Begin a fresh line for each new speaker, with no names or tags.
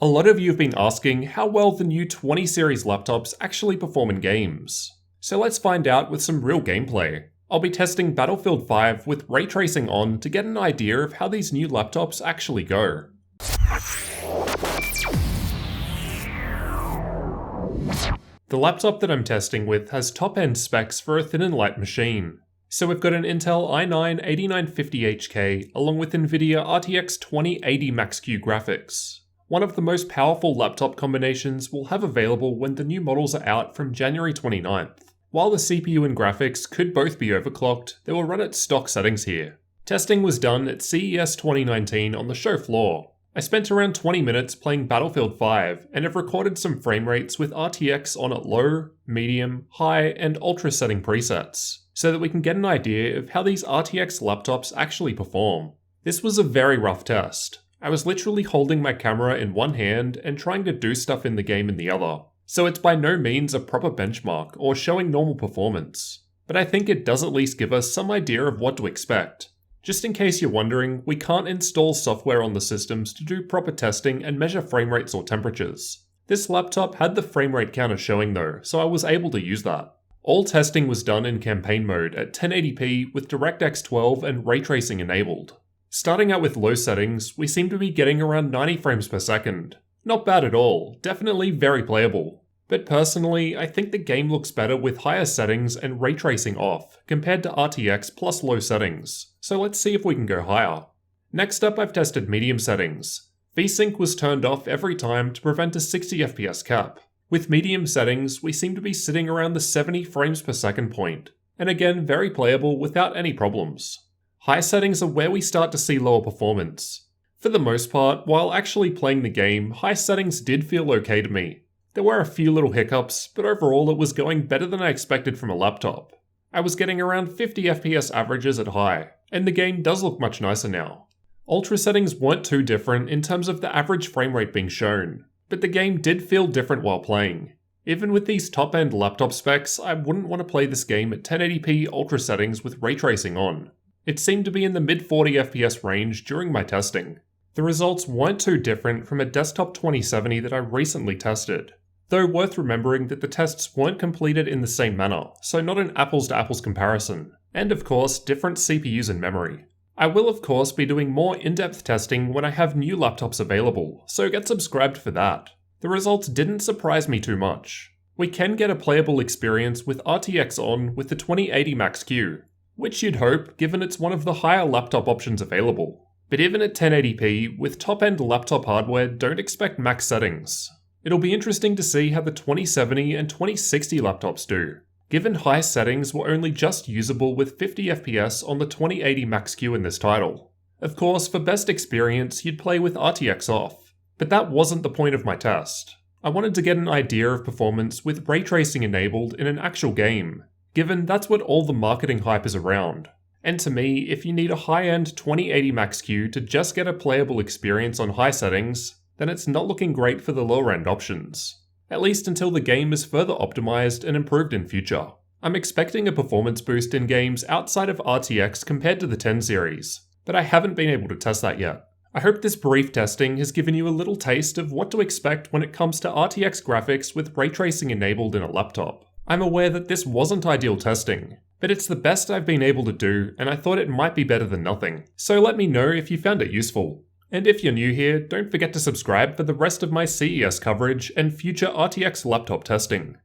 A lot of you have been asking how well the new 20 series laptops actually perform in games. So let's find out with some real gameplay. I'll be testing Battlefield 5 with ray tracing on to get an idea of how these new laptops actually go. The laptop that I'm testing with has top-end specs for a thin and light machine. So we've got an Intel i9-8950HK along with Nvidia RTX 2080 Max-Q graphics. One of the most powerful laptop combinations we'll have available when the new models are out from January 29th. While the CPU and graphics could both be overclocked, they will run at stock settings here. Testing was done at CES 2019 on the show floor. I spent around 20 minutes playing Battlefield 5 and have recorded some frame rates with RTX on at low, medium, high, and ultra setting presets, so that we can get an idea of how these RTX laptops actually perform. This was a very rough test. I was literally holding my camera in one hand and trying to do stuff in the game in the other, so it's by no means a proper benchmark or showing normal performance. But I think it does at least give us some idea of what to expect. Just in case you're wondering, we can't install software on the systems to do proper testing and measure frame rates or temperatures. This laptop had the frame rate counter showing though, so I was able to use that. All testing was done in campaign mode at 1080p with DirectX 12 and ray tracing enabled. Starting out with low settings, we seem to be getting around 90 frames per second. Not bad at all, definitely very playable. But personally, I think the game looks better with higher settings and ray tracing off, compared to RTX plus low settings, so let's see if we can go higher. Next up, I've tested medium settings. VSync was turned off every time to prevent a 60 FPS cap. With medium settings, we seem to be sitting around the 70 frames per second point, and again very playable without any problems. High settings are where we start to see lower performance. For the most part, while actually playing the game, high settings did feel okay to me. There were a few little hiccups, but overall it was going better than I expected from a laptop. I was getting around 50 FPS averages at high, and the game does look much nicer now. Ultra settings weren't too different in terms of the average frame rate being shown, but the game did feel different while playing. Even with these top-end laptop specs, I wouldn't want to play this game at 1080p ultra settings with ray tracing on. It seemed to be in the mid-40 FPS range during my testing. The results weren't too different from a desktop 2070 that I recently tested, though worth remembering that the tests weren't completed in the same manner, so not an apples-to-apples comparison, and of course different CPUs and memory. I will of course be doing more in-depth testing when I have new laptops available, so get subscribed for that. The results didn't surprise me too much. We can get a playable experience with RTX on with the 2080 Max-Q, which you'd hope given it's one of the higher laptop options available. But even at 1080p, with top-end laptop hardware, don't expect max settings. It'll be interesting to see how the 2070 and 2060 laptops do, given high settings were only just usable with 50 FPS on the 2080 Max-Q in this title. Of course, for best experience, you'd play with RTX off, but that wasn't the point of my test. I wanted to get an idea of performance with ray tracing enabled in an actual game, given that's what all the marketing hype is around. And to me, if you need a high-end 2080 Max-Q to just get a playable experience on high settings, then it's not looking great for the lower-end options. At least until the game is further optimized and improved in future. I'm expecting a performance boost in games outside of RTX compared to the 10 series, but I haven't been able to test that yet. I hope this brief testing has given you a little taste of what to expect when it comes to RTX graphics with ray tracing enabled in a laptop. I'm aware that this wasn't ideal testing, but it's the best I've been able to do, and I thought it might be better than nothing. So let me know if you found it useful. And if you're new here, don't forget to subscribe for the rest of my CES coverage and future RTX laptop testing.